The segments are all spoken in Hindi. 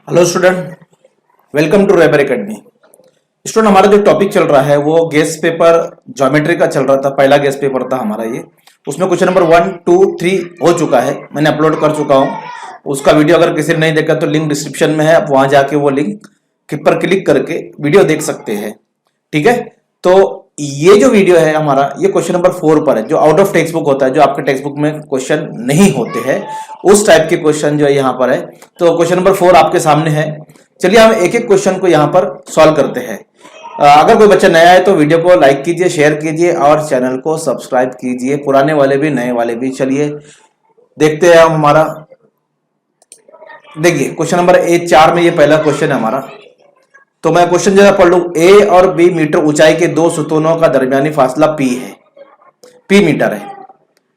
Hello student, welcome to rebar academy. Student, हमारा जो टॉपिक चल रहा है वो गेस पेपर ज्योमेट्री का चल रहा था। पहला गेस पेपर था हमारा ये। उसमें क्वेश्चन नंबर 1, 2, 3 हो चुका है, मैंने अपलोड कर चुका हूँ। उसका वीडियो अगर किसी ने नहीं देखा तो लिंक डिस्क्रिप्शन में है, आप वहां जाके वो लिंक पर क्लिक करके वीडियो देख सकते हैं। ठीक है, तो ये जो वीडियो है हमारा, ये क्वेश्चन नंबर 4 पर है, जो आउट ऑफ टेक्स्ट बुक होता है, जो आपके टेक्स्ट बुक में क्वेश्चन नहीं होते हैं, उस टाइप के क्वेश्चन जो है यहाँ पर है। तो क्वेश्चन नंबर 4 आपके सामने है। चलिए हम एक एक क्वेश्चन को यहाँ पर सॉल्व करते हैं। अगर कोई बच्चा नया है तो वीडियो को लाइक कीजिए, शेयर कीजिए और चैनल को सब्सक्राइब कीजिए, पुराने वाले भी नए वाले भी। चलिए देखते हैं हम हमारा। देखिए क्वेश्चन नंबर 4 में ये पहला क्वेश्चन है हमारा। तो मैं क्वेश्चन जरा पढ़ लूं। ए और बी मीटर ऊंचाई के दो सुतूनों का दरमियानी फासला पी है, पी मीटर है।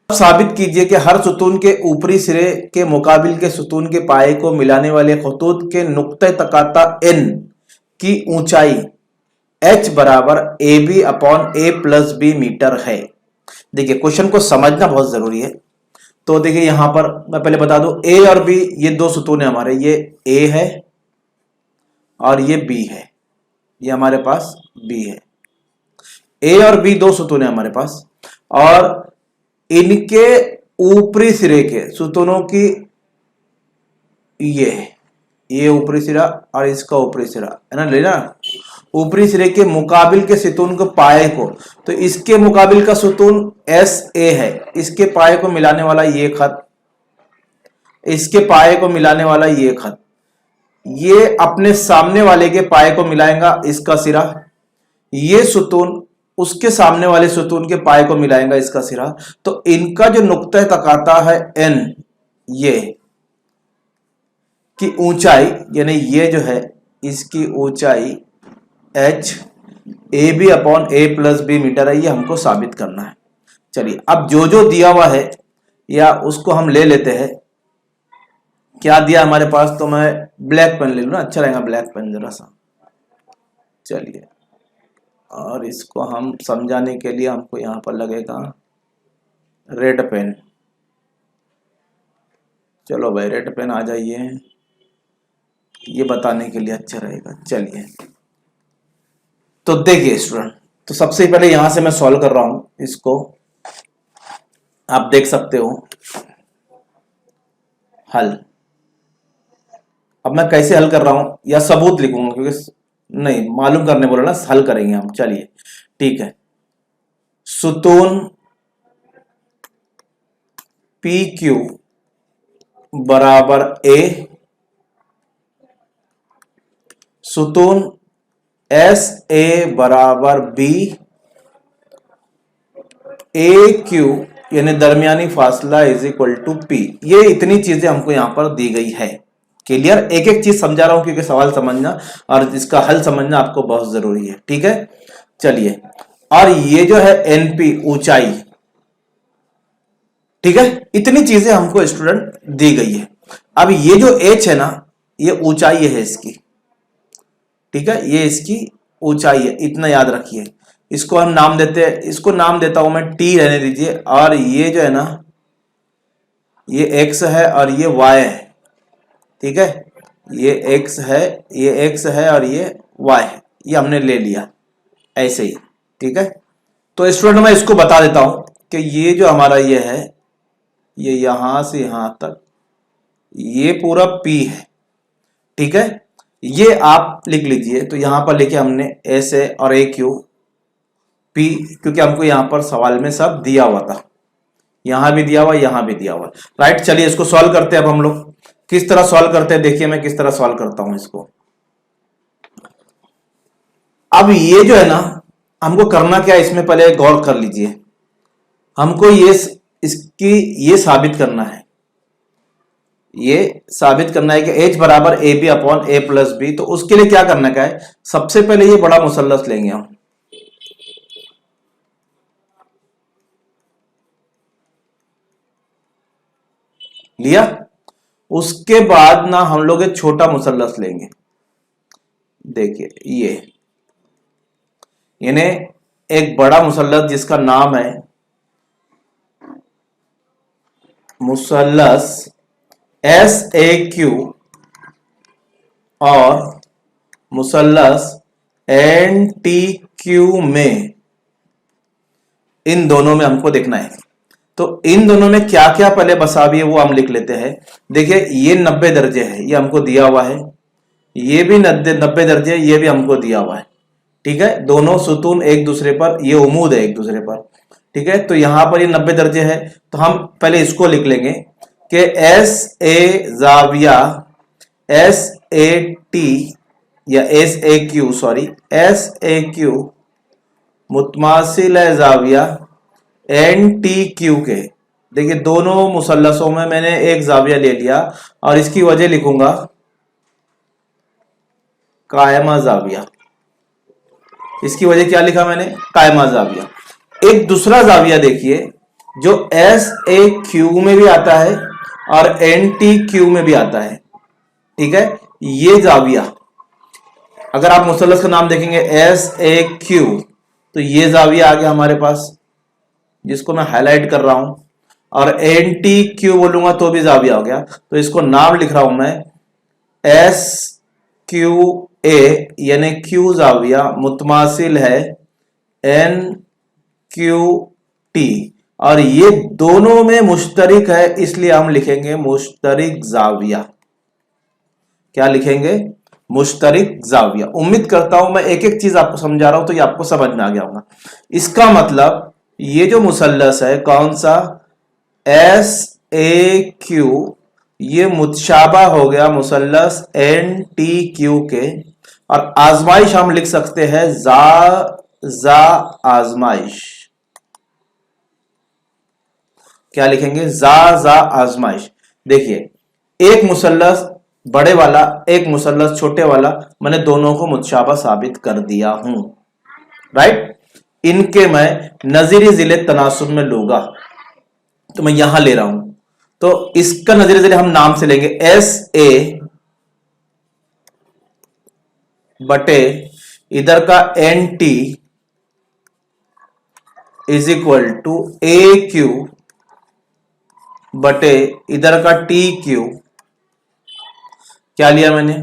अब साबित कीजिए कि हर सुतून के ऊपरी सिरे के मुकाबिल के सुतून के पाए को मिलाने वाले खतूत के नुक्ते तकाता एन की ऊंचाई एच बराबर A B upon A plus B metre है। देखिए क्वेश्चन को समझना बहुत जरूरी है। तो देखिए यहां पर मैं पहले बता दूं, ए और बी ये दो सुतून है हमारे, ये ए है और ये बी है, ये हमारे पास बी है। ए और बी दो सुतून है हमारे पास, और इनके ऊपरी सिरे के सुतूनों की ये ऊपरी सिरा और इसका ऊपरी सिरा है ना, लेना ऊपरी सिरे के मुकाबिल के सुतून को पाए को, तो इसके मुकाबिल का सुतून एस ए है, इसके पाए को मिलाने वाला ये खत, इसके पाए को मिलाने वाला ये खत, ये अपने सामने वाले के पाए को मिलाएगा इसका सिरा, ये सुतून उसके सामने वाले सुतून के पाए को मिलाएगा इसका सिरा। तो इनका जो नुक्ता तकाता है एन, ये की ऊंचाई, यानी ये जो है इसकी ऊंचाई H A B upon A plus B metre है, ये हमको साबित करना है। चलिए अब जो जो दिया हुआ है या उसको हम ले लेते हैं। क्या दिया हमारे पास, तो मैं ब्लैक पेन ले लूँ ना, अच्छा रहेगा ब्लैक पेन जरा सा। चलिए, और इसको हम समझाने के लिए हमको यहां पर लगेगा रेड पेन। चलो भाई रेड पेन आ जाइए, ये बताने के लिए अच्छा रहेगा। चलिए तो देखिए स्टूडेंट, तो सबसे पहले यहां से मैं सॉल्व कर रहा हूं इसको, आप देख सकते हो हल। अब मैं कैसे हल कर रहा हूं या सबूत लिखूंगा, क्योंकि नहीं मालूम करने बोला ना, हल करेंगे हम। चलिए ठीक है, सुतून पी क्यू बराबर ए, सुतून एस ए बराबर बी, ए क्यू यानी दरमियानी फासला इज इक्वल टू पी। ये इतनी चीजें हमको यहां पर दी गई है। क्लियर, एक एक चीज समझा रहा हूं क्योंकि सवाल समझना और इसका हल समझना आपको बहुत जरूरी है। ठीक है, चलिए, और ये जो है एनपी ऊंचाई, ठीक है, इतनी चीजें हमको स्टूडेंट दी गई है। अब ये जो एच है ना, ये ऊंचाई है इसकी, ठीक है, ये इसकी ऊंचाई है, इतना याद रखिए। इसको हम नाम देते हैं, इसको नाम देता हूं मैं टी, रहने दीजिए। और ये जो है ना, ये एक्स है और ये वाई है, ठीक है, ये एक्स है, ये एक्स है और ये वाई है, ये हमने ले लिया ऐसे ही। ठीक है, तो स्टूडेंट मैं इसको बता देता हूं कि ये जो हमारा ये है, ये यहां से यहां तक ये पूरा पी है। ठीक है, ये आप लिख लीजिए। तो यहां पर लिखे हमने एस ए और ए क्यू पी, क्योंकि हमको यहां पर सवाल में सब दिया हुआ था, यहां भी दिया हुआ, यहां भी दिया हुआ। राइट, चलिए इसको सॉल्व करते हैं। अब हम लोग किस तरह सॉल्व करते हैं, देखिए मैं किस तरह सॉल्व करता हूं इसको। अब ये जो है ना, हमको करना क्या है, इसमें पहले गौर कर लीजिए। हमको ये इसकी ये साबित करना है, ये साबित करना है कि h बराबर A B upon A plus B. तो उसके लिए क्या करना क्या है, सबसे पहले ये बड़ा मुसल्लस लेंगे हम, लिया। उसके बाद ना हम लोग एक छोटा मुसल्लस लेंगे, देखिए ये, यानी एक बड़ा मुसल्लस जिसका नाम है मुसल्लस एस ए क्यू और मुसल्लस एन टी क्यू में, इन दोनों में हमको देखना है। तो इन दोनों में क्या क्या पहले मसावी है वो हम लिख लेते हैं। देखिए ये 90 दर्जे है, ये हमको दिया हुआ है, ये भी 90 दर्जे, ये भी हमको दिया हुआ है। ठीक है, दोनों सुतून एक दूसरे पर, ये उमूद है एक दूसरे पर। ठीक है, तो यहां पर ये 90 दर्जे है, तो हम पहले इसको लिख लेंगे कि एस ए जाविया एस ए टी या S A Q, sorry S A Q मुतमासिल है जाविया एन टी क्यू के। देखिए दोनों मुसल्लसों में मैंने एक जाविया ले लिया और इसकी वजह लिखूंगा कायमा जाविया। इसकी वजह क्या लिखा मैंने, कायमा जाविया। एक दूसरा जाविया देखिए जो एस ए क्यू में भी आता है और एन टी क्यू में भी आता है। ठीक है, ये जाविया अगर आप मुसल्लस का नाम देखेंगे एस ए क्यू, तो ये जाविया आ गया हमारे पास, जिसको मैं हाईलाइट कर रहा हूं, और एन टी क्यू बोलूंगा तो भी जाविया हो गया। तो इसको नाम लिख रहा हूं मैं एस क्यू ए, यानी क्यू जाविया मुतमासिल है एन क्यू टी, और ये दोनों में मुश्तरिक है, इसलिए हम लिखेंगे मुश्तरिक जाविया। क्या लिखेंगे, मुश्तरिक जाविया। उम्मीद करता हूं मैं एक एक चीज आपको समझा रहा हूं तो ये आपको समझ में आ गया होगा। इसका मतलब ये जो मुसल्लस है कौन सा, एस ए क्यू, ये मुतशाबा हो गया मुसल्लस एन टी क्यू के, और आजमाइश हम लिख सकते हैं जा आजमाइश। क्या लिखेंगे, जा आजमाइश। देखिए एक मुसल्लस बड़े वाला, एक मुसल्लस छोटे वाला, मैंने दोनों को मुतशाबा साबित कर दिया हूं, राइट। इनके मैं नजीरी जिले तनासुब में लूंगा, तो मैं यहां ले रहा हूं, तो इसका नजरिए जिले हम नाम से लेंगे एस ए बटे इधर का N T is equal to A Q बटे इधर का टी क्यू। क्या लिया मैंने,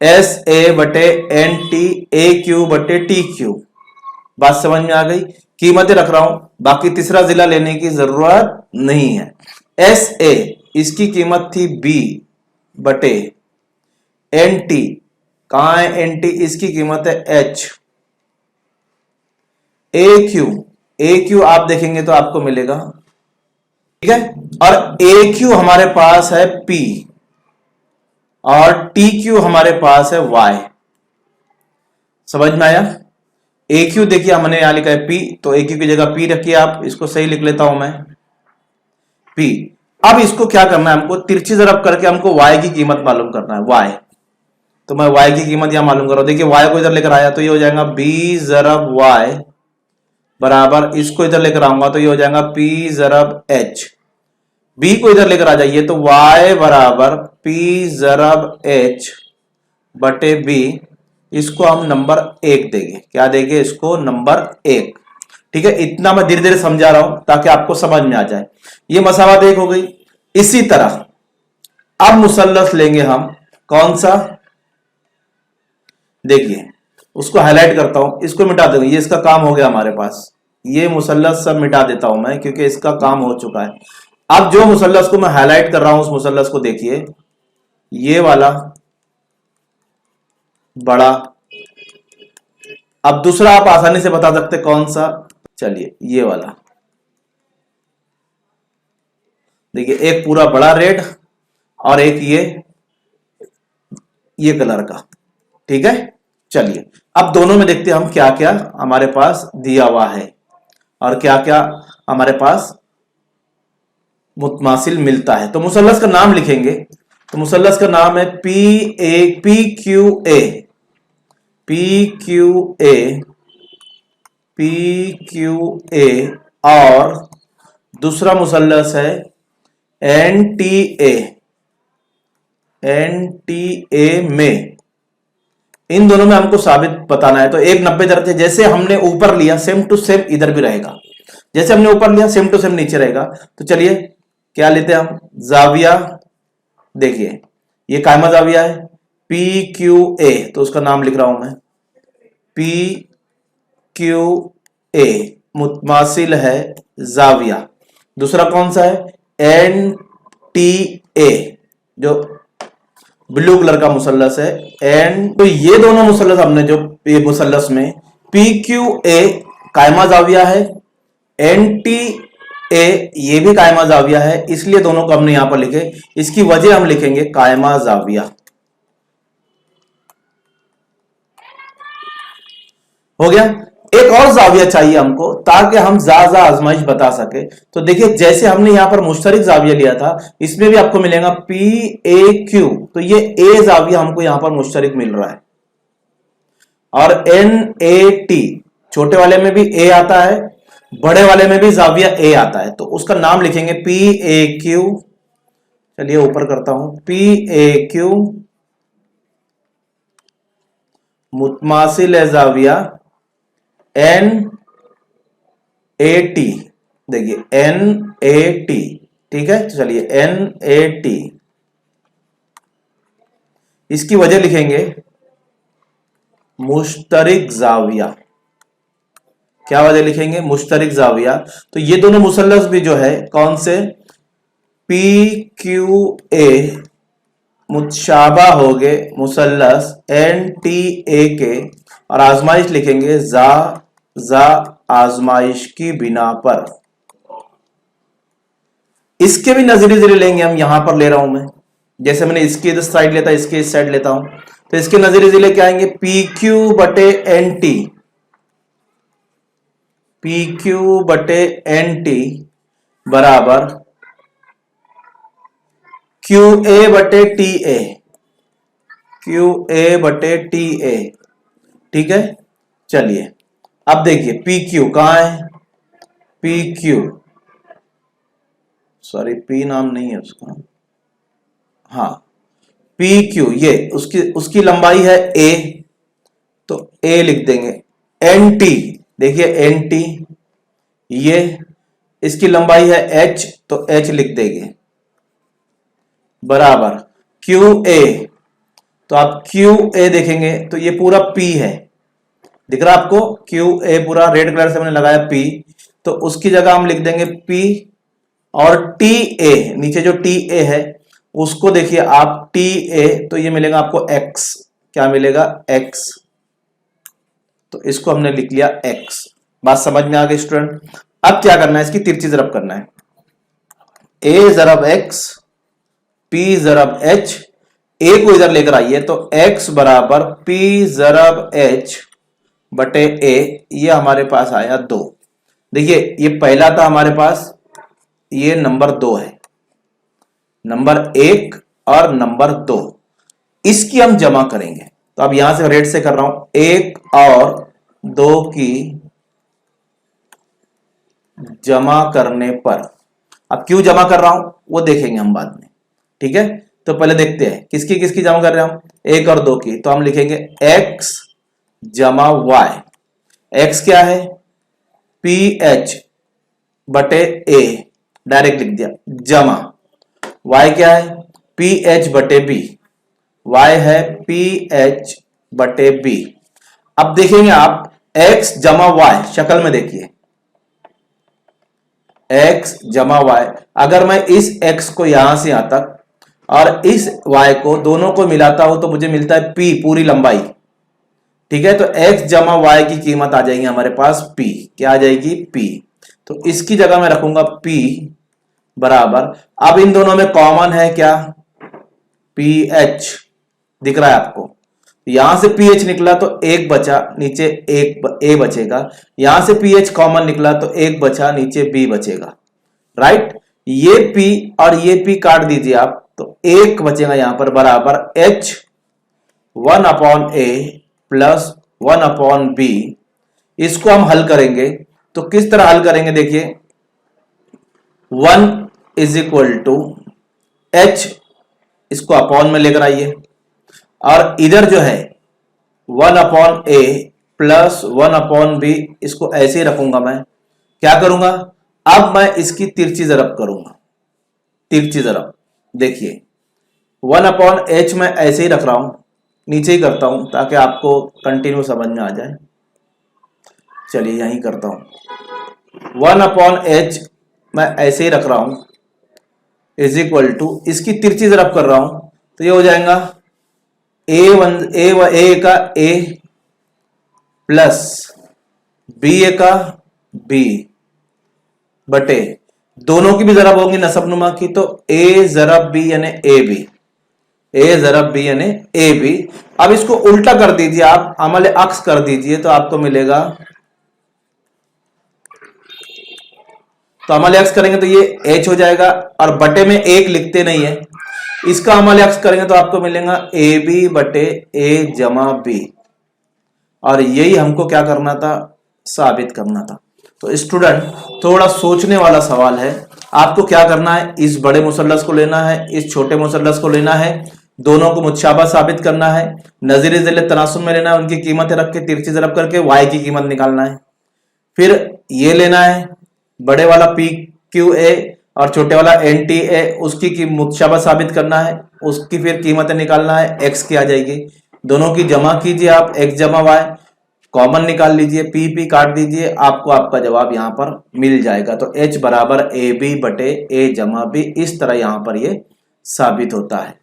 एस ए बटे एन टी ए क्यू बटे टी क्यू। बात समझ में आ गई, कीमतें रख रहा हूं, बाकी तीसरा जिला लेने की जरूरत नहीं है। एस ए इसकी कीमत थी बी बटे एन टी, कहां है एन टी, इसकी कीमत है एच। ए क्यू आप देखेंगे तो आपको मिलेगा, ठीक है, और ए क्यू हमारे पास है पी और टी क्यू हमारे पास है वाई। समझ में आया, ए क्यू देखिए हमने यहां लिखा है पी, तो ए क्यू की जगह पी रखिए आप, इसको सही लिख लेता हूं मैं पी। अब इसको क्या करना है, हमको तिरछी ज़रब करके हमको वाई की कीमत मालूम करना है, वाई। तो मैं y की कीमत यहां मालूम कर रहा हूं, देखिए y को इधर लेकर आया तो ये हो जाएगा b ज़रब y बराबर, इसको इधर लेकर आऊंगा तो ये हो जाएगा p ज़रब h। b को इधर लेकर आ जाइए तो y बराबर p ज़रब h बटे b, इसको हम नंबर 1 देंगे। क्या देंगे, इसको नंबर 1। ठीक है, इतना मैं धीरे धीरे समझा रहा हूं ताकि आपको समझ में आ जाए। ये मसावत 1 हो गई। इसी तरह अब मुसल्लस लेंगे हम, कौन सा, देखिए उसको हाईलाइट करता हूं, इसको मिटा दूंगा, ये इसका काम हो गया हमारे पास। ये मुसल्लस सब मिटा देता हूं मैं क्योंकि इसका काम हो चुका है। अब जो मुसल्लस को मैं हाईलाइट कर रहा हूं उस मुसल्लस को देखिए, ये वाला बड़ा। अब दूसरा आप आसानी से बता सकते कौन सा, चलिए ये वाला देखिए, एक पूरा बड़ा रेड और एक ये कलर का। ठीक है, चलिए अब दोनों में देखते हैं हम क्या क्या हमारे पास दिया हुआ है और क्या क्या हमारे पास मुतमासिल मिलता है। तो मुसल्लस का नाम लिखेंगे, तो मुसल्लस का नाम है पी क्यू ए, और दूसरा मुसल्लस है एन टी ए में। इन दोनों में हमको साबित बताना है। तो एक 90 दर्जे जैसे हमने ऊपर लिया सेम टू सेम इधर भी रहेगा, जैसे हमने ऊपर लिया सेम टू सेम नीचे रहेगा। तो चलिए क्या लेते हैं हम, जाविया। देखिए ये कायमा जाविया है, पी क्यू ए, तो उसका नाम लिख रहा हूं मैं, पी क्यू ए मुतमासिल है जाविया। दूसरा कौन सा है, एन टी ए, जो ब्लू कलर का मुसल्लस है, एन, तो ये दोनों मुसल्लस हमने जो ये मुसल्लस में पी क्यू ए कायमा जाविया है, एन टी ए ये भी कायमा जाविया है, इसलिए दोनों को हमने यहां पर लिखे। इसकी वजह हम लिखेंगे कायमा जाविया। हो गया। एक और जाविया चाहिए हमको ताकि हम जा आजमाइश बता सके। तो देखिए जैसे हमने यहां पर मुश्तरिक जाविया लिया था, इसमें भी आपको मिलेगा पी ए क्यू, तो ये ए जाविया हमको यहां पर मुश्तरिक मिल रहा है। और एन ए टी, छोटे वाले में भी ए आता है, बड़े वाले में भी जाविया ए आता है, तो उसका नाम लिखेंगे पी ए क्यू। चलिए ऊपर करता हूं, पी ए क्यू मुतमासिल है जाविया एन ए टी। देखिए एन ए टी, ठीक है। चलिए एन ए टी, इसकी वजह लिखेंगे मुश्तरिक जाविया। क्या वजह लिखेंगे, मुश्तरिक जाविया। तो ये दोनों मुसल्लस भी जो है कौन से, पी क्यू ए मुतशाबा हो गए मुसल्लस एन टी ए के, और आजमाइश लिखेंगे जा आजमाइश की बिना पर। इसके भी नजरी जरिए लेंगे हम, यहां पर ले रहा हूं मैं, जैसे मैंने इसकी इस साइड लेता, इसके इस साइड लेता हूं, तो इसके नजरी जरिए क्या आएंगे, पी क्यू बटे एन टी, पी क्यू बटे एन टी बराबर क्यू ए बटे टी ए, क्यू ए बटे टी ए, ठीक है। चलिए अब देखिए पी क्यू कहां है, पी क्यू, सॉरी पी नाम नहीं है उसका, हाँ पी क्यू, ये उसकी लंबाई है ए, तो ए लिख देंगे। एन टी, देखिए एन टी, ये इसकी लंबाई है एच, तो एच लिख देंगे बराबर क्यू ए, तो आप क्यू ए देखेंगे तो ये पूरा पी है, दिख रहा आपको, क्यू ए पूरा रेड कलर से मैंने लगाया पी, तो उसकी जगह हम लिख देंगे पी, और टी ए, नीचे जो टी ए है उसको देखिए आप टी ए, तो ये मिलेगा आपको एक्स, क्या मिलेगा एक्स, तो इसको हमने लिख लिया एक्स। बात समझ में आ गई स्टूडेंट। अब क्या करना है, इसकी तिरछी ज़रब करना है, ए ज़रब एक्स पी ज़रब एच, ए को इधर लेकर आइए, तो x बराबर पी ज़रब एच बटे ए, ये हमारे पास आया 2। देखिए ये पहला था हमारे पास, ये नंबर 2 है, नंबर 1 और नंबर 2, इसकी हम जमा करेंगे। तो अब यहां से रेड से कर रहा हूं, 1 और 2 की जमा करने पर, अब क्यों जमा कर रहा हूं वो देखेंगे हम बाद में, ठीक है। तो पहले देखते हैं किसकी किसकी जमा कर रहे हैं हम, 1 और 2 की, तो हम लिखेंगे x जमा y। x क्या है, पी एच बटे ए, डायरेक्ट लिख दिया, जमा y क्या है, पी एच बटे बी, y है पी एच बटे बी। अब देखेंगे आप x जमा y, शक्ल में देखिए x जमा y, अगर मैं इस x को यहां से यहां तक और इस y को दोनों को मिलाता हूं तो मुझे मिलता है p, पूरी लंबाई, ठीक है। तो x जमा y की कीमत आ जाएगी हमारे पास p, क्या आ जाएगी p, तो इसकी जगह मैं रखूंगा p बराबर, अब इन दोनों में कॉमन है क्या, ph, दिख रहा है आपको, यहां से ph निकला तो 1 बचा, नीचे एक a बचेगा, यहां से ph कॉमन निकला तो 1 बचा, नीचे b बचेगा, राइट। ये p और ये p काट दीजिए आप, तो 1 बचेगा यहां पर बराबर h 1/a प्लस 1/b। इसको हम हल करेंगे, तो किस तरह हल करेंगे, देखिए 1 इज इक्वल टू h, इसको अपॉन में लेकर आइए, और इधर जो है 1/a प्लस 1/b, इसको ऐसे ही रखूंगा मैं। क्या करूंगा, अब मैं इसकी तिरछी ज़रब करूंगा, तिरछी ज़रब देखिए 1/h मैं ऐसे ही रख रहा हूं, नीचे ही करता हूं ताकि आपको कंटिन्यू समझ में आ जाए। चलिए यहीं करता हूं। 1/h मैं ऐसे ही रख रहा हूं इज इक्वल टू, इसकी तिरछी तरफ कर रहा हूं तो ये हो जाएगा ए का ए प्लस बी ए का बी बटे, दोनों की भी जरब होंगी नसबनुमा की, तो ए जरब बी यानी ए बी, ए जरब बी यानी ए बी। अब इसको उल्टा कर दीजिए, आप अमल अक्स कर दीजिए तो आपको मिलेगा, तो अमल अक्स करेंगे तो ये h हो जाएगा और बटे में एक लिखते नहीं है, इसका अमल अक्स करेंगे तो आपको मिलेगा ए बी बटे ए जमा बी, और यही हमको क्या करना था, साबित करना था। तो स्टूडेंट थोड़ा सोचने वाला सवाल है, आपको क्या करना है, इस बड़े मुसल्लस को लेना है, इस छोटे मुसल्लस को लेना है, दोनों को मुतशाबा साबित करना है, नज़ीर ज़िल तनासुब में लेना है, उनकी कीमतें रख के तिरछी ज़रब करके y की कीमत निकालना है। फिर ये लेना है बड़े वाला पी क्यू ए और छोटे वाला एन टी ए, उसकी मुतशाबा साबित करना है, उसकी फिर कीमतें निकालना है, x की आ जाएगी, दोनों की जमा कीजिए आप, x जमा y, कॉमन निकाल लीजिए, पी पी काट दीजिए, आपको आपका जवाब यहां पर मिल जाएगा। तो h बराबर ए बी बटे ए जमा बी, इस तरह यहां पर ये साबित होता है।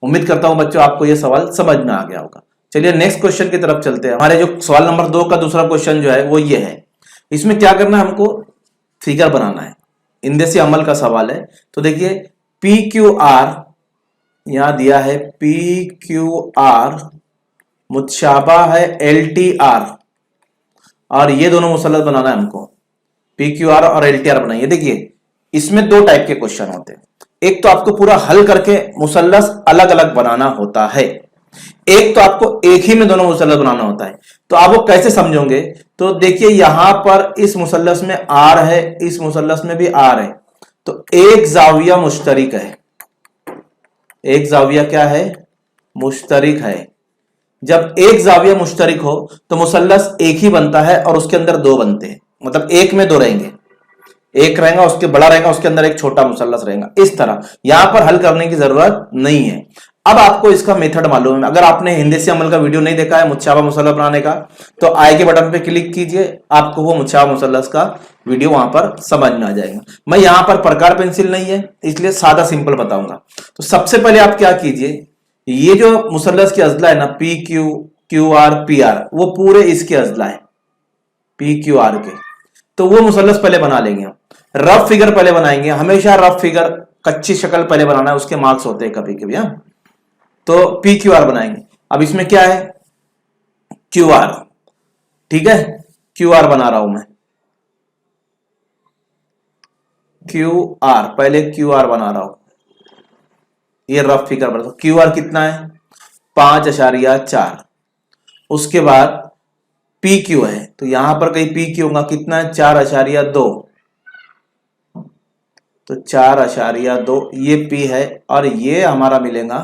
उम्मीद करता हूं बच्चों आपको ये सवाल समझ में आ गया होगा। चलिए नेक्स्ट क्वेश्चन की तरफ चलते हैं। हमारे जो सवाल नंबर 2 का दूसरा क्वेश्चन जो है वो ये है, इसमें क्या करना है, हमको फिगर बनाना है, इंदेसी अमल का सवाल है। तो देखिए पी क्यू आर यहां दिया है, पी क्यू आर मुतशाबा है एल टी आर, और ये दोनों मुसल्लस बनाना है हमको, पी क्यू आर और एल टी आर बनाइए। देखिए इसमें 2 टाइप के क्वेश्चन होते हैं, एक तो आपको पूरा हल करके मुसल्लस अलग अलग बनाना होता है, एक तो आपको एक ही में दोनों मुसल्लस बनाना होता है। तो आप वो कैसे समझोगे, तो देखिए यहां पर इस मुसल्लस में आर है, इस मुसल्लस में भी आर है, तो एक जाविया मुश्तरिक है, एक जाविया क्या है, मुश्तरिक है। जब एक जाविया मुश्तरिक हो तो मुसल्लस एक ही बनता है और उसके अंदर 2 बनते हैं, मतलब एक में 2 रहेंगे, एक रहेगा उसके बड़ा रहेगा, उसके अंदर एक छोटा मुसल्लस रहेगा। इस तरह यहां पर हल करने की जरूरत नहीं है। अब आपको इसका मेथड मालूम है, अगर आपने हिंदेसी अमल का वीडियो नहीं देखा है मुतशाबा मुसल्लस बनाने का, तो आई के बटन पे क्लिक कीजिए, आपको वो मुतशाबा मुसल्लस का वीडियो वहां पर समझ में आ जाएगा। मैं यहां पर प्रकार पेंसिल नहीं है इसलिए सादा सिंपल बताऊंगा। तो सबसे पहले आप क्या कीजिए, ये जो मुसल्लस की अजला है ना, P Q Q R P R, वो पूरे इसके अजला है पी क्यू आर के, तो वो मुसल्लस पहले बना लेंगे हम। रफ फिगर पहले बनाएंगे, हमेशा रफ फिगर कच्ची शक्ल पहले बनाना है, उसके मार्क्स होते हैं कभी कभी। तो पी क्यू आर बनाएंगे। अब इसमें क्या है, क्यू आर, ठीक है, क्यू आर बना रहा हूं मैं, क्यू आर, पहले क्यू आर बना रहा हूं, ये रफ फिगर बना। क्यू आर कितना है, 5.4। उसके बाद पी क्यू है, तो यहां पर कहीं पी क्यू होगा, कितना है, 4.2, तो 4.2 ये पी है, और ये हमारा मिलेगा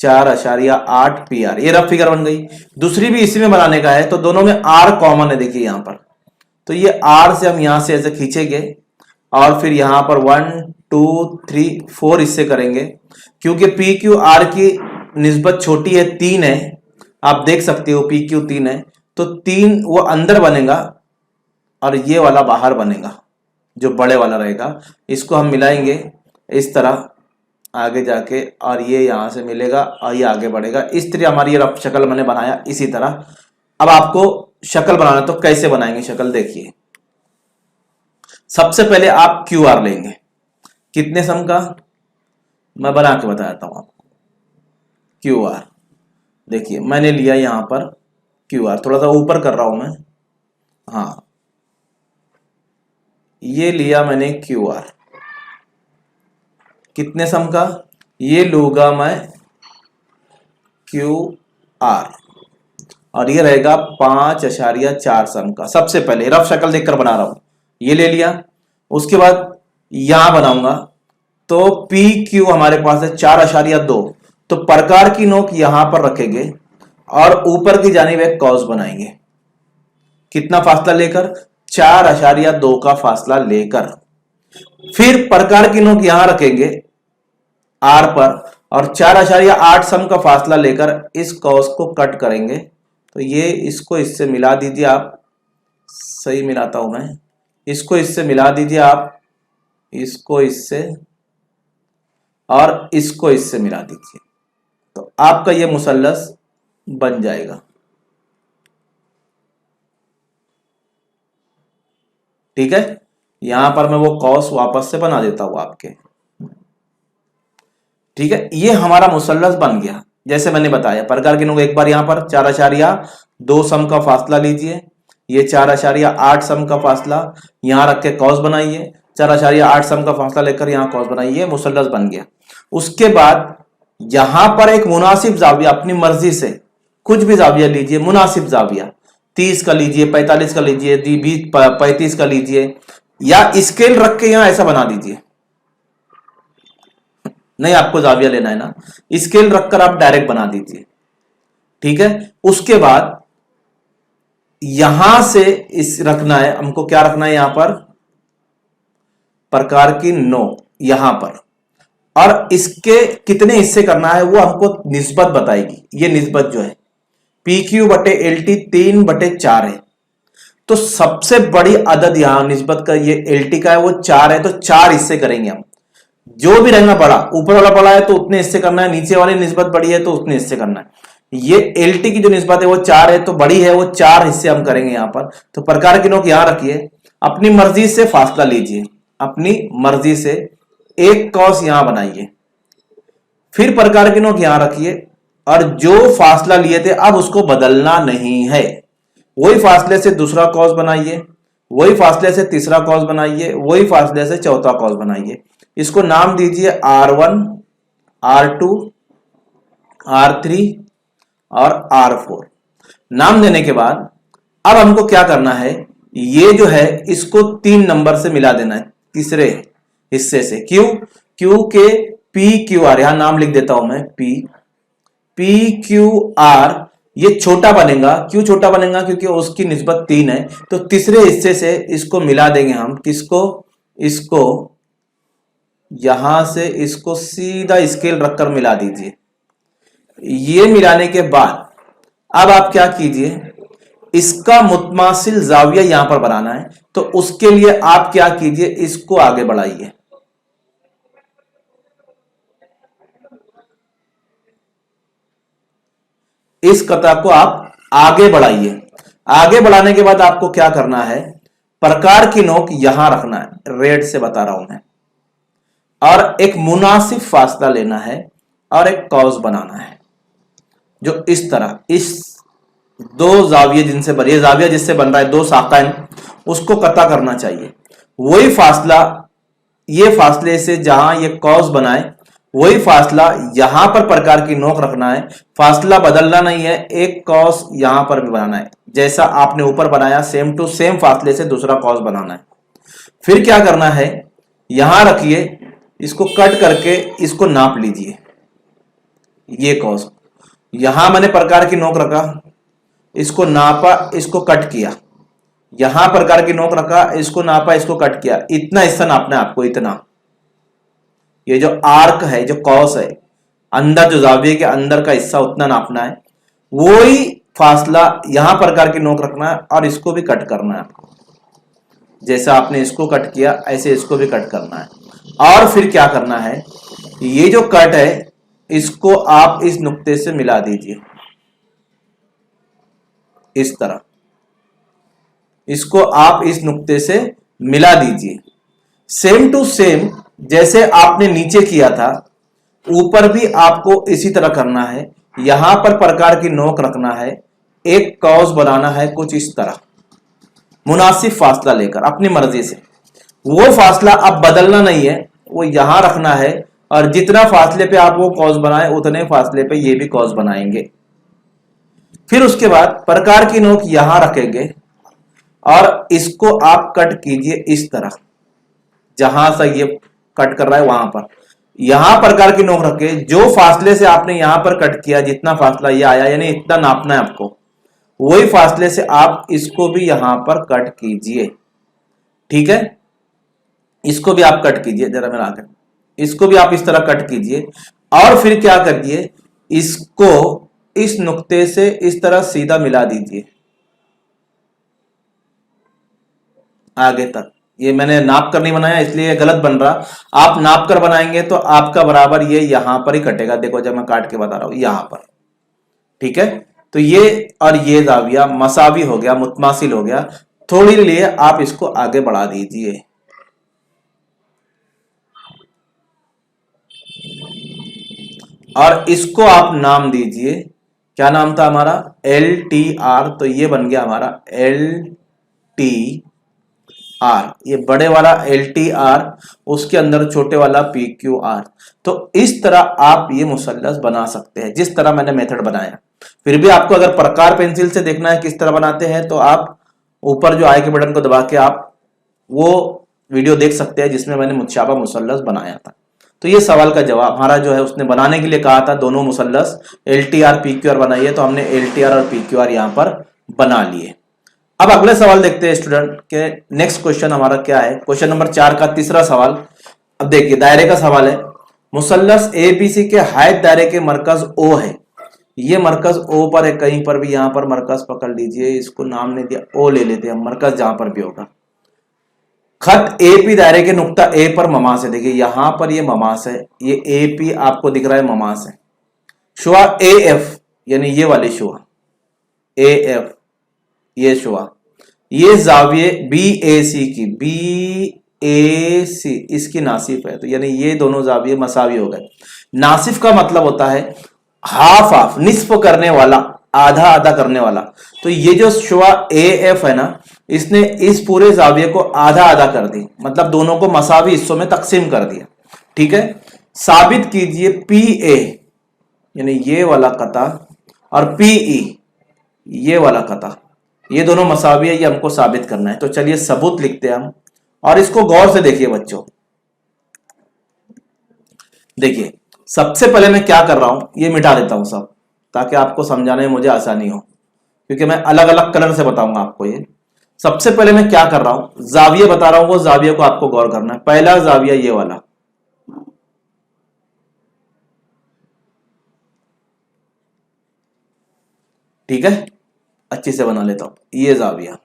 4.8 पी आर। ये रफ फिगर बन गई। दूसरी भी इसी में बनाने का है, तो दोनों में आर कॉमन है, देखिए यहां पर, तो ये आर से हम यहां से ऐसे खींचेंगे और फिर यहां पर 1 2 3 4 इससे करेंगे, क्योंकि पी क्यू आर की निस्बत छोटी है, 3 है, आप देख सकते हो पी क्यू 3 है, तो 3 वो अंदर बनेगा और ये वाला बाहर बनेगा, जो बड़े वाला रहेगा, इसको हम मिलाएंगे इस तरह आगे जाके, और ये यहां से मिलेगा और ये आगे बढ़ेगा। इस तरह हमारी ये रफ शक्ल मैंने बनाया। इसी तरह अब आपको शक्ल बनाना, तो कैसे बनाएंगे शक्ल, देखिए सबसे पहले आप क्यू आर लेंगे, कितने सम का, मैं बना के बताता हूं आपको। क्यू आर देखिए मैंने लिया यहां पर क्यू आर, थोड़ा सा ऊपर कर रहा हूं मैं, हाँ ये लिया मैंने क्यू आर, कितने सम का, ये लूंगा मैं क्यू आर, और ये रहेगा 5.4 सम का। सबसे पहले रफ शक्ल देखकर बना रहा हूं, ये ले लिया। उसके बाद यहां बनाऊंगा, तो पी क्यू हमारे पास है 4.2, तो प्रकार की नोक यहां पर रखेंगे और ऊपर की जानिब एक कॉस बनाएंगे, कितना फासला लेकर, 4.2 का फासला लेकर। फिर प्रकार की नोक यहां रखेंगे आर पर, और 4.8 सम का फासला लेकर इस कॉस को कट करेंगे। तो ये इसको इससे मिला दीजिए आप, सही मिलाता हूं मैं, इसको इससे मिला दीजिए आप, इसको इससे और इसको इससे मिला दीजिए, तो आपका ये मुसल्लस बन जाएगा। ठीक है, यहां पर मैं वो कॉस वापस से बना देता हूं आपके। ठीक है, ये हमारा मुसल्लस बन गया। जैसे मैंने बताया प्रकार के नोक, एक बार यहां पर 4.2 सम का फासला लीजिए, ये 4.8 सम का फासला यहां रख के कॉस बनाइए, 4.8 सम का फासला लेकर यहां कॉस बनाइए, मुसल्लस बन गया। उसके बाद यहां पर एक मुनासिब जाविया अपनी मर्जी से कुछ भी जाविया लीजिए, मुनासिब जाविया 30 का लीजिए, 45 का लीजिए, 35 का लीजिए, या स्केल रख के यहां ऐसा बना दीजिए। नहीं आपको जाविया लेना है ना, स्केल रखकर आप डायरेक्ट बना दीजिए। ठीक है, उसके बाद यहां से इस रखना है हमको, क्या रखना है यहां पर, प्रकार की नोक यहां पर, और इसके कितने हिस्से करना है वो हमको निस्बत बताएगी। ये निस्बत जो है PQ बटे LT 3/4 है। तो सबसे बड़ी अदद यहां निस्बत का ये LT का है, वो 4 है, तो 4 हिस्से करेंगे हम। जो भी रहना बड़ा, ऊपर वाला बड़ा है तो उतने हिस्से करना है, नीचे वाली निस्बत बड़ी है तो उतने हिस्से करना है। ये LT की जो निस्बत है वो 4 है, तो बड़ी है, वो 4 हिस्से हम करेंगे यहां पर। तो प्रकार की नोक यहां रखिए, अपनी मर्जी से फासला लीजिए, अपनी मर्जी से एक कॉस यहां बनाइए, फिर प्रकार की नोक यहां रखिए, और जो फासला लिए थे अब उसको बदलना नहीं है। वही फासले से दूसरा कॉस बनाइए, वही फासले से तीसरा कॉस बनाइए, वही फासले से चौथा कॉस बनाइए। इसको नाम दीजिए R1, R2, R3 और R4। नाम देने के बाद अब हमको क्या करना है, ये जो है इसको 3 नंबर से मिला देना है, तीसरे हिस्से से। क्यों? क्योंकि PQR, यहां नाम लिख देता हूं मैं, PQR ये छोटा बनेगा। क्यों छोटा बनेगा? क्योंकि उसकी निस्बत 3 है। तो तीसरे हिस्से से इसको मिला देंगे हम, किसको, इसको, यहां से इसको सीधा स्केल रखकर मिला दीजिए। ये मिलाने के बाद अब आप क्या कीजिए, इसका मुतमासिल जाविया यहां पर बनाना है। तो उसके लिए आप क्या कीजिए, इसको आगे बढ़ाइए, इस कता को आप आगे बढ़ाइए। आगे बढ़ाने के बाद आपको क्या करना है, प्रकार की नोक यहां रखना है, रेड से बता रहा हूं मैं, और एक मुनासिब फासला लेना है और एक कॉस बनाना है, जो इस तरह, इस 2 जाविये जिनसे बन, ये जाविया जिससे बन रहा है, 2 साकाइन, उसको कता करना चाहिए। वही फासला, ये फासले से जहां ये कॉस बनाए वही फासला यहां पर प्रकार की नोक रखना है। फासला बदलना नहीं है, एक कॉस यहां पर भी बनाना है, जैसा आपने ऊपर बनाया सेम टू सेम फासले से दूसरा कॉस बनाना है। फिर क्या करना है, यहां रखिए, इसको कट करके इसको नाप लीजिए। ये कॉस यहां मैंने प्रकार की नोक रखा, इसको नापा, इसको कट किया, यहां प्रकार की नोक रखा, इसको नापा, इसको कट किया। इतना हिस्सा नापना है आपको, इतना। ये जो आर्क है, जो कॉस है, अंदर जो जाविये के अंदर का हिस्सा, उतना नापना है। वही फासला यहां प्रकार की नोक रखना है और इसको भी कट करना है आपको। जैसा आपने इसको कट किया ऐसे इसको भी कट करना है। और फिर क्या करना है, ये जो कट है इसको आप इस नुक्ते से मिला दीजिए, इस तरह, इसको आप इस नुक्ते से मिला दीजिए। सेम टू सेम जैसे आपने नीचे किया था, ऊपर भी आपको इसी तरह करना है। यहां पर प्रकार की नोक रखना है, एक कॉस बनाना है कुछ इस तरह, मुनासिब फासला लेकर अपनी मर्जी से। वो फासला अब बदलना नहीं है, वो यहां रखना है, और जितना फासले पे आप वो कॉस बनाए उतने फासले पे ये भी कॉस बनाएंगे। फिर उसके बाद प्रकार की नोक यहां रखेंगे और इसको आप कट कीजिए इस तरह, जहां से ये कट कर रहा है वहां पर। यहां प्रकार की नोक रखे, जो फासले से आपने यहां पर कट किया, जितना फासला ये आया, यानी इतना नापना है आपको, वही फासले से आप इसको भी यहां पर कट कीजिए। ठीक है, इसको भी आप कट कीजिए, जरा मेरा आकर, इसको भी आप इस तरह कट कीजिए। और फिर क्या करिए, इसको इस नुक्ते से इस तरह सीधा मिला दीजिए आगे तक। ये मैंने नाप कर नहीं बनाया इसलिए गलत बन रहा, आप नाप कर बनाएंगे तो आपका बराबर ये यहां पर ही कटेगा। देखो जब मैं काट के बता रहा हूं यहां पर, ठीक है। तो ये और ये जाविया मसावी हो गया, मुतमासिल हो गया। थोड़ी लिए आप इसको आगे बढ़ा दीजिए, और इसको आप नाम दीजिए, क्या नाम था हमारा, एल टी आर। तो ये बन गया हमारा एल टी आर, ये बड़े वाला एल टी आर, उसके अंदर छोटे वाला पी क्यू आर। तो इस तरह आप ये मुसल्लस बना सकते हैं जिस तरह मैंने मेथड बनाया। फिर भी आपको अगर प्रकार पेंसिल से देखना है किस तरह बनाते हैं तो आप ऊपर जो आई के बटन को दबा के आप वो वीडियो देख सकते हैं जिसमें मैंने मुतशाबा मुसल्लस बनाया था। तो ये सवाल का जवाब हमारा जो है, उसने बनाने के लिए कहा था दोनों मुसल्लस L T R P Q R बनाइए, तो हमने एल टी आर और पी क्यू आर यहां पर बना लिए। अब अगले सवाल देखते हैं स्टूडेंट के, नेक्स्ट क्वेश्चन हमारा क्या है, क्वेश्चन नंबर 4 का तीसरा सवाल। अब देखिए दायरे का सवाल है, मुसल्लस एबीसी के हायत दायरे के मरकज ओ है। ये मरकज ओ पर है, कहीं पर भी यहां पर मरकज पकड़ लीजिए, इसको नाम नहीं दिया, ओ ले लेते हैं मरकज जहां पर भी होगा। खत एपी दायरे के नुक्ता ए पर ममास है। देखिए यहां पर ये ममास है, ये एपी आपको दिख रहा है ममास है। शुआ ए एफ, यानी ये वाली शुआ ए एफ, ये शुआ, ये जाविये बी ए सी की, बी ए सी इसकी नासिफ है। तो यानी ये दोनों जाविये मसावी हो गए। नासिफ का मतलब होता है हाफ हाफ, निस्फ करने वाला, आधा आधा करने वाला। तो ये जो शुआ ए एफ है ना, इसने इस पूरे जाविये को आधा आधा कर दी, मतलब दोनों को मसावी हिस्सों में तकसीम कर दिया, ठीक है। साबित कीजिए पी ए, यानी ये वाला कता, और पी ई ये वाला कता, ये दोनों मसावी है, ये हमको साबित करना है। तो चलिए सबूत लिखते हैं हम, और इसको गौर से देखिए बच्चों। देखिए सबसे पहले मैं क्या कर रहा हूं, ये मिटा देता हूं सब, ताकि आपको समझाने में मुझे आसानी हो, क्योंकि मैं अलग अलग कलर से बताऊंगा आपको। ये सबसे पहले मैं क्या कर रहा हूं, जाविया बता रहा हूं, वो जाविया को आपको गौर करना है। पहला जाविया ये वाला, ठीक है, अच्छी से बना लेता हूं। ये जाविया,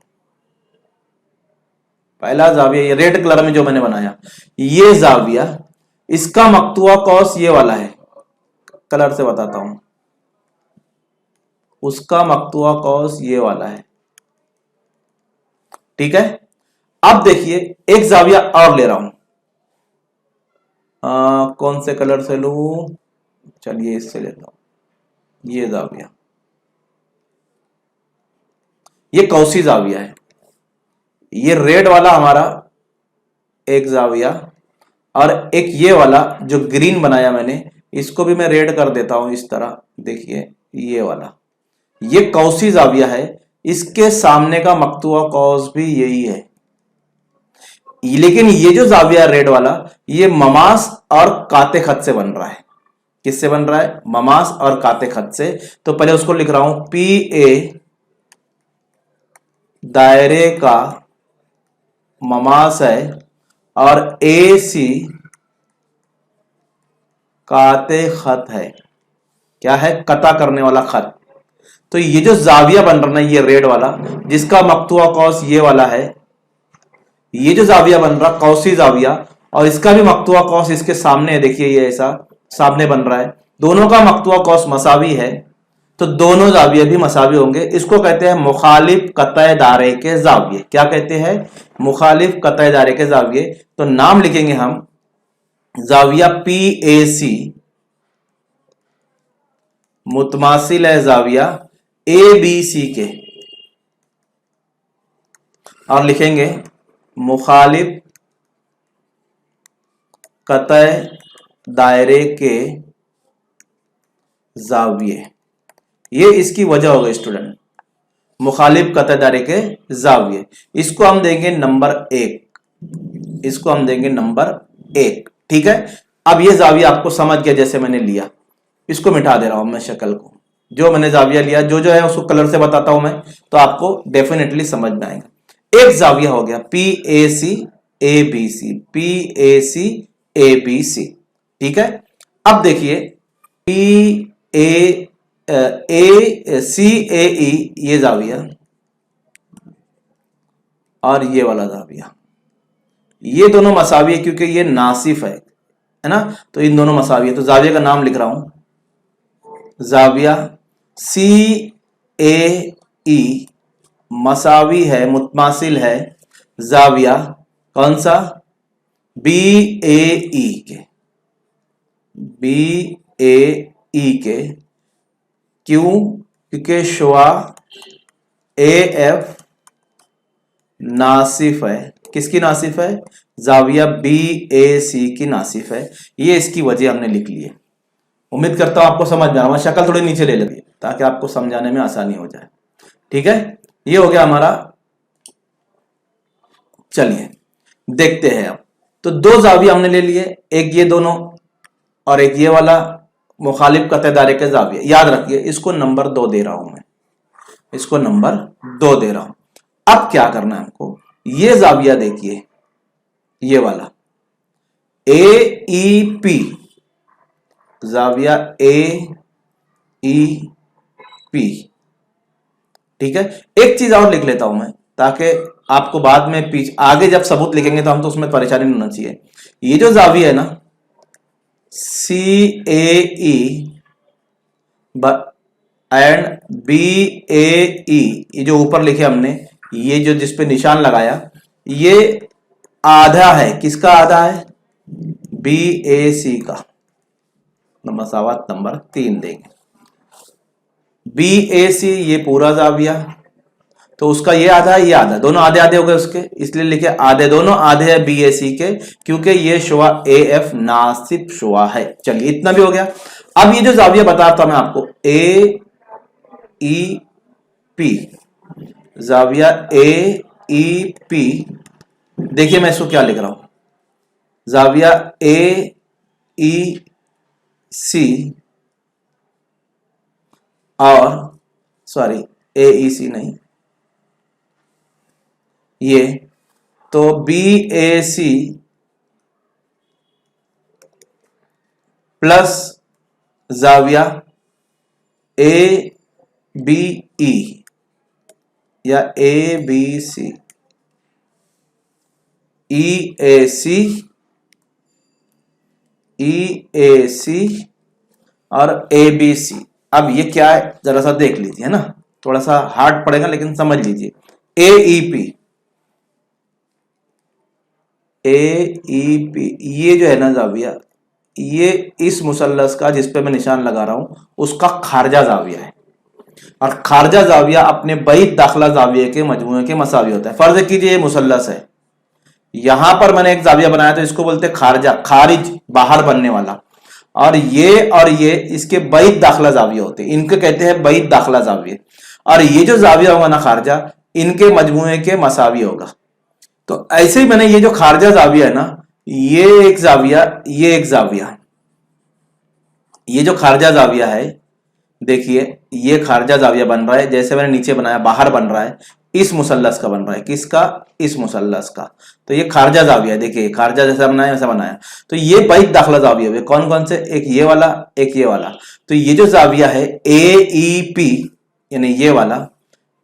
पहला जाविया ये रेड कलर में जो मैंने बनाया, ये जाविया, इसका मकतुआ कौस ये वाला है, कलर से बताता हूं, उसका मकतुआ कौस ये वाला है, ठीक है। अब देखिए एक जाविया और ले रहा हूं, कौन से कलर से लूं, चलिए इससे लेता हूं, ये जाविया, ये कौसी जाविया है। ये रेड वाला हमारा एक जाविया, और एक ये वाला जो ग्रीन बनाया मैंने, इसको भी मैं रेड कर देता हूं इस तरह। देखिए ये वाला, ये कौसी जाविया है, इसके सामने का मकतुआ कौस भी यही है। लेकिन ये जो जाविया रेड वाला, ये ममास और काते खत से बन रहा है। किससे बन रहा है, ममास और काते खत से। तो पहले उसको लिख रहा हूं, पी ए दायरे का ममास है, और ए सी काते खत है। क्या है, कता करने वाला खत। तो ये जो जाविया बन रहा है, ये रेड वाला, जिसका मकतुआ कौस ये वाला है, ये जो जाविया बन रहा कौसी जाविया, और इसका भी मकतुआ कौस इसके सामने है। देखिए ये ऐसा सामने बन रहा है, दोनों का मकतुआ कौस मसावी है, तो दोनों जाविये भी मसावी होंगे। इसको कहते हैं मुखालिफ कतए दायरे के जाविये। क्या कहते हैं, मुखालिफ कतए दायरे के जाविये। तो नाम लिखेंगे हम, जाविया पी ए सी मुतमासिल है जाविया ए बी सी के, और लिखेंगे मुखालिफ कतए दायरे के जाविये। ये इसकी वजह होगा स्टूडेंट, मुखालिफ कतए दायरे के जाविये। इसको हम देंगे नंबर 1, इसको हम देंगे नंबर 1, ठीक है। अब ये जाविया आपको समझ गया जैसे मैंने लिया, इसको मिटा दे रहा हूं मैं शक्ल को, जो मैंने जाविया लिया जो जो है उसको कलर से बताता हूं मैं, तो आपको डेफिनेटली समझ में आएगा। एक जाविया हो गया P A C A B C, P A C A B C, ठीक है। अब देखिए बी ए सी ए ई ये जाविया और ये वाला जाविया, ये दोनों मसावी है क्योंकि ये नासिफ है ना, तो इन दोनों मसावी है। तो जाविया का नाम लिख रहा हूं, जाविया सी ए ई मसावी है, मुतमासिल है जाविया कौन सा, बी ए ई के, बी ए ई के। क्यों? क्योंकि शुआ ए एफ नासिफ है, किसकी नासिफ है, जाविया बी ए सी की नासिफ है। ये इसकी वजह हमने लिख ली है। उम्मीद करता हूं आपको समझ में आ रहा है। शक्ल थोड़ी नीचे ले लगी ताकि आपको समझाने में आसानी हो जाए। ठीक है, ये हो गया हमारा। चलिए देखते हैं अब। तो दो जाविया हमने ले लिए, एक ये दोनों और एक ये वाला मुखालिफ कतई दायरे के जाविया। याद रखिए इसको नंबर 2 दे रहा हूं मैं, इसको नंबर 2 दे रहा हूं। अब क्या करना है हमको, ये जाविया देखिए, ये वाला ए ई पी, जाविया ए ई पी। ठीक है, एक चीज और लिख लेता हूं मैं ताकि आपको बाद में पीछे आगे जब सबूत लिखेंगे तो हम तो उसमें परेशानी नहीं होना चाहिए। ये जो जाविया है ना सी ए ई एंड बी ए ई, ये जो ऊपर लिखे हमने, ये जो जिस पे निशान लगाया, ये आधा है, किसका आधा है, बी ए सी का। मसावत नंबर 3 देंगे। बी ए सी ये पूरा जाविया, तो उसका ये आधा है, ये आधा, दोनों आधे आधे हो गए उसके, इसलिए लिखे आधे, दोनों आधे है बी ए सी के, क्योंकि ये शुआ ए एफ नासिब शुआ है। चलिए इतना भी हो गया। अब ये जो जाविया बताता मैं आपको, ए ई पी, जाविया ए ई पी, देखिए मैं इसको क्या लिख रहा हूं, जाविया ए ई सी और सॉरी ए ई सी नहीं, ये तो बी ए सी प्लस जाविया ए बी ई या ए बी सी, ई ए सी, ई ए सी और ए बी सी। अब ये क्या है जरा सा देख लीजिए, है ना, थोड़ा सा हार्ड पड़ेगा लेकिन समझ लीजिए। ए ई पी, ए ई पी, ये जो है ना जाविया, ये इस मुसल्लस का जिस पे मैं निशान लगा रहा हूं उसका खारजा जाविया है, और खारजा जाविया अपने बैद दाखिला जाविया के मजमूए के मसावी होता है। फर्ज कीजिए ये मुसल्लस है, यहां पर मैंने एक जाविया बनाया तो इसको बोलते हैं खारजा, खारिज बाहर बनने वाला, और ये इसके बैद दाखिला जाविया होते हैं, इनके कहते हैं बैद दाखिला जाविया। और ये जो जाविया होगा ना खारजा, इनके मजमूए के मसावी होगा। तो ऐसे ही मैंने ये जो खारजा जाविया है ना, ये एक जाविया, ये एक जाविया, ये जो खारजा जाविया है देखिए, ये खारजा जाविया बन रहा है, जैसे मैंने नीचे बनाया बाहर बन रहा है, इस मुसल्लस का बन रहा है, किसका, इस मुसल्लस का। तो ये खारजा जाविया, देखिए खारजा जैसा बनाया वैसा बनाया। तो ये बैद दाखिला जाविया हुए, कौन कौन से, एक ये वाला, एक ये वाला। तो ये जो जाविया है ए ई पी यानी ये वाला,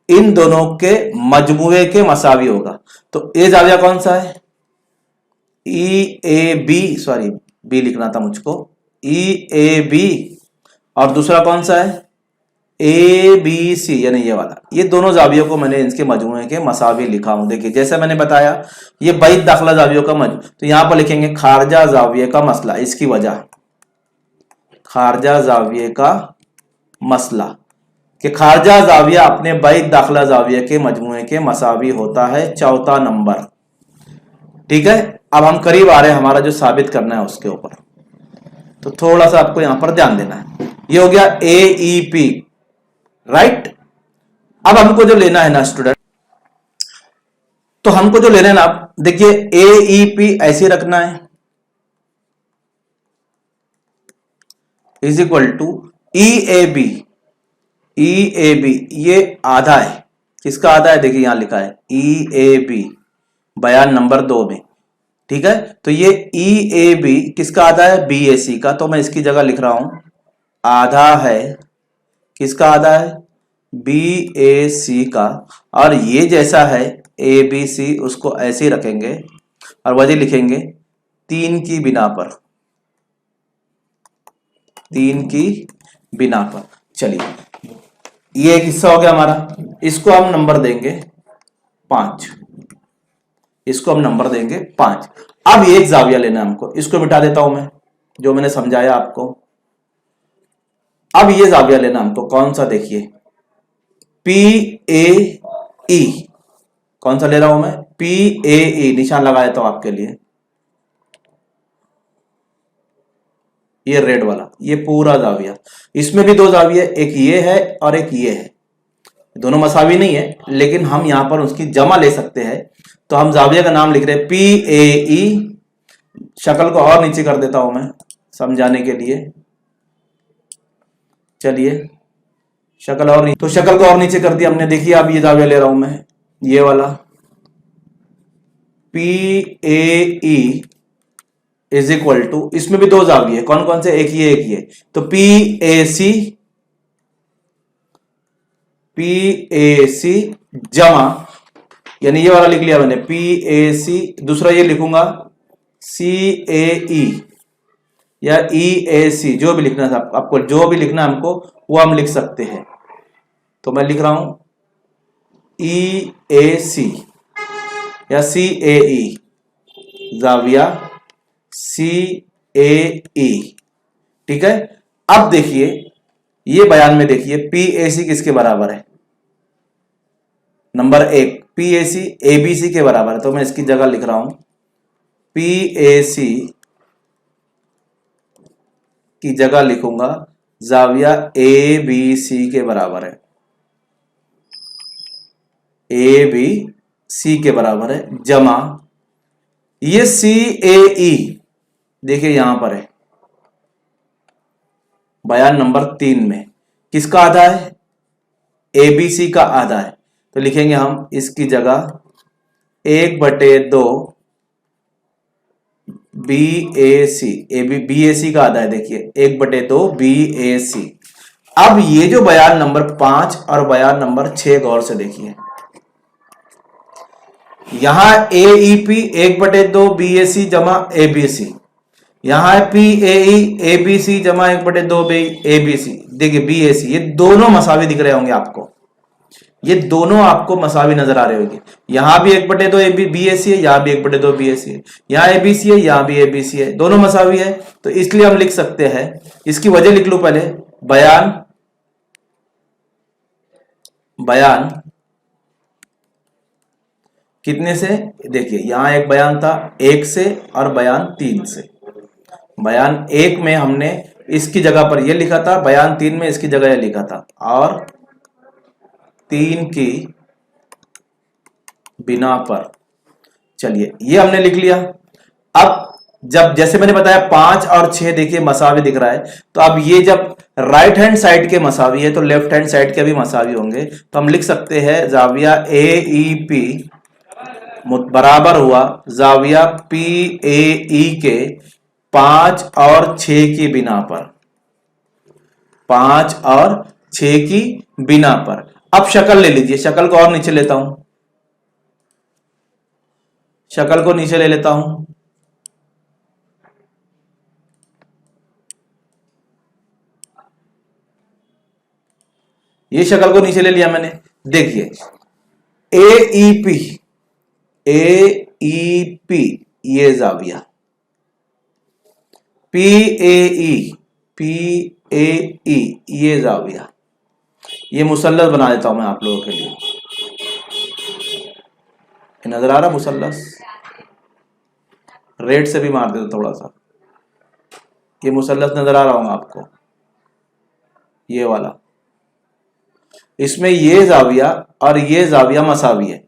इन दोनों के मजमुए के मसावी होगा। तो ए जाविया कौन सा है, ई ए बी, सॉरी बी लिखना था मुझको, ई ए बी, और दूसरा कौन सा है, ए बी सी यानी ये वाला। ये दोनों जावियों को मैंने इनके मजमूए के मसावी लिखा हूं। देखिए जैसे मैंने बताया ये बैद दाखिला जावियों का तो यहां पर लिखेंगे खारजा जाविये का मसला, इसकी वजह खारजा जाविये का मसला कि खारजा जाविया अपने बैद दाखिला जाविये के मजमूए के मसावी होता है, चौथा नंबर। ठीक है, अब हम करीब आ रहे हैं हमारा जो साबित करना है उसके ऊपर, तो थोड़ा सा आपको यहां पर ध्यान देना है। ये हो गया ए ई पी, राइट। अब हमको जो लेना है ना स्टूडेंट, तो हमको जो लेना है ना, आप देखिए ए ई पी ऐसे रखना है, is equal to E A B, E A B ये आधा है, किसका आधा है, देखिए यहां लिखा है ई ए बी बयान नंबर 2 में। ठीक है, तो ये ई ए बी किसका आधा है, बी ए सी का। तो मैं इसकी जगह लिख रहा हूं आधा है, किसका आधा है? BAC का। और ये जैसा है ABC, उसको ऐसे ही रखेंगे और वजह लिखेंगे 3 की बिना पर, 3 की बिना पर। चलिए ये एक हिस्सा हो गया हमारा, इसको हम नंबर देंगे 5, इसको हम नंबर देंगे 5। अब एक जाविया लेना हमको, इसको मिटा देता हूं मैं, जो मैंने समझाया आपको। अब ये जाविया लेना हमको, कौन सा? देखिए PAE, कौन सा ले रहा हूं मैं? PAE, निशान लगा देता हूं आपके लिए, ये रेड वाला, ये पूरा जाविया। इसमें भी 2 जाविया, एक ये है और एक ये है, दोनों मसावी नहीं है, लेकिन हम यहां पर उसकी जमा ले सकते हैं। तो हम जाविया का नाम लिख रहे हैं PAE। शक्ल को और नीचे कर देता हूं मैं समझाने के लिए। चलिए शक्ल और, तो शक्ल को और नीचे कर दिया हमने। देखिए अब ये जाविया ले रहा हूं मैं, ये वाला PAE इज इक्वल टू, इसमें भी 2 जाविये, कौन कौन से? एक ये एक ये। तो PAC जमा, यानी ये वाला लिख लिया मैंने PAC, दूसरा ये लिखूंगा CAE या EAC, जो भी लिखना था आपको, जो भी लिखना हमको वो हम लिख सकते हैं। तो मैं लिख रहा हूं EAC या CAE, जाविया CAE, ठीक है। अब देखिए ये बयान में देखिए PAC किसके बराबर है? नंबर 1, PAC ABC के बराबर है। तो मैं इसकी जगह लिख रहा हूं PAC की जगह लिखूंगा जाविया ABC के बराबर है, ABC के बराबर है, जमा ये CAE, देखिए यहां पर है बयान नंबर 3 में, किसका आधा है? ABC का आधा है। तो लिखेंगे हम इसकी जगह 1/2 BAC, BAC का आधा है, देखिए 1/2 BAC। अब ये जो बयान नंबर 5 और बयान नंबर 6 गौर से देखिए, यहां AEP 1/2 BAC जमा ABC, यहां है PAE ABC जमा 1/2 ABC। देखिए BAC, ये दोनों मसावी दिख रहे होंगे आपको, ये दोनों आपको मसावी नजर आ रहे होंगे। यहां भी 1/2 BAC है, यहां भी 1/2 BAC है, यहां ABC है, यहां भी ABC है, दोनों मसावी है। तो इसलिए हम लिख सकते हैं, इसकी वजह लिख लो पहले, बयान कितने से? देखिए यहां एक बयान था 1 से और बयान 3 से। बयान 1 में हमने इसकी जगह पर यह लिखा था, बयान 3 में इसकी जगह यह लिखा था, और 3 की बिना पर। चलिए ये हमने लिख लिया। अब जब जैसे मैंने बताया 5 और 6 देखिए मसावी दिख रहा है, तो अब ये जब राइट हैंड साइड के मसावी है तो लेफ्ट हैंड साइड के भी मसावी होंगे। तो हम लिख सकते हैं जाविया AEP बराबर हुआ जाविया PAE के 5 और 6 की बिना पर, 5 और 6 की बिना पर। अब शक्ल ले लीजिए, शक्ल को और नीचे लेता हूं, शक्ल को नीचे ले लेता हूं। ये शक्ल को नीचे ले लिया मैंने। देखिए AEP ये जाविया, PAE ये जाविया। ये मुसल्लस बना देता हूं मैं आप लोगों के लिए, नजर आ रहा मुसल्लस? रेड से भी मार देता थोड़ा सा, ये मुसल्लस नजर आ रहा होगा आपको, ये वाला। इसमें ये जाविया और ये जाविया मसावी है।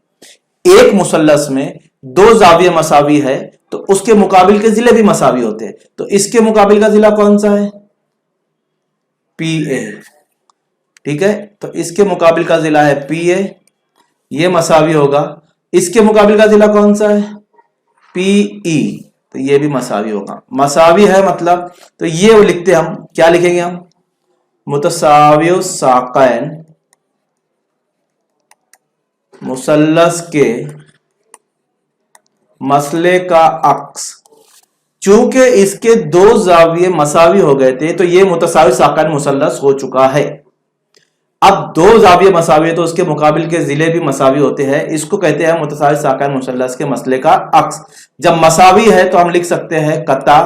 एक मुसल्लस में 2 जाविया मसावी है तो उसके मुकाबिल के जिले भी मसावी होते हैं। तो इसके मुकाबिल का जिला कौन सा है? PA, ठीक है। तो इसके मुकाबिल का जिला है PA, ये मसावी होगा। इसके मुकाबिल का जिला कौन सा है? PE, तो ये भी मसावी होगा। मसावी है मतलब, तो ये लिखते हम, क्या लिखेंगे हम? मुतसावियो साकैन मुसल्लस के मसले का अक्स, चूंकि इसके दो जाविये मसावी हो गए थे तो ये मुतसावी साकैन मुसल्लस हो चुका है। अब दो जाविये मसावी है तो उसके मुकाबिल के जिले भी मसावी होते हैं, इसको कहते हैं मुतसावी साकैन मुसल्लस के मसले का अक्स। जब मसावी है तो हम लिख सकते हैं कता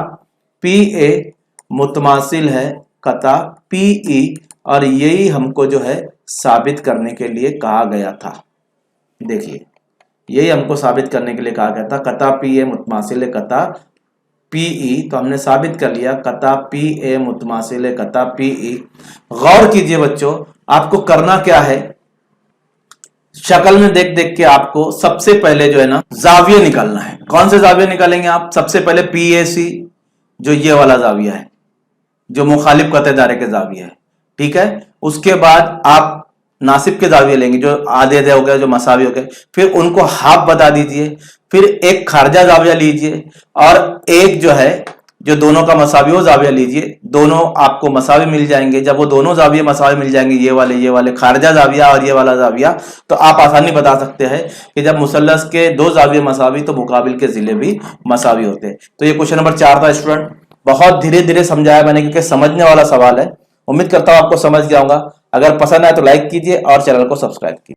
पी ए, मुतमासिल है कता पी ई, और यही हमको जो है साबित करने के लिए कहा गया था। देखिए यही हमको साबित करने के लिए कहा गया था, कता पी ए मुतमासिल है कता पी ई, तो हमने साबित कर लिया कता पी ए मुतमासिल है कता पी ई। गौर कीजिए बच्चों, आपको करना क्या है, शक्ल में देख देख के आपको सबसे पहले जो है ना जाविया निकालना है। कौन से जाविया निकालेंगे आप? सबसे पहले पी ए सी, जो ये वाला जाविया है, जो मुखालिफ कतई दायरे के जाविया है, ठीक है। उसके बाद आप नासिब के जाविये लेंगे जो आधे आधे हो गए, जो मसावी हो गए, फिर उनको हाफ बता दीजिए, फिर एक खारजा जाविया लीजिए और एक जो है जो दोनों का मसावी हो जाविया लीजिए, दोनों आपको मसावी मिल जाएंगे। जब वो दोनों जाविये मसावी मिल जाएंगे, ये वाले खारजा जाविया और ये वाला जाविया, तो आप आसानी बता सकते हैं कि जब मुसल्लस के दो जाविये मसावी तो मुकाबिल के जिले भी मसावी होते हैं। तो ये क्वेश्चन नंबर 4 था स्टूडेंट। बहुत धीरे धीरे समझाया मैंने क्योंकि समझने वाला सवाल है। उम्मीद करता हूं आपको समझ गया होगा। अगर पसंद आए तो लाइक कीजिए और चैनल को सब्सक्राइब कीजिए।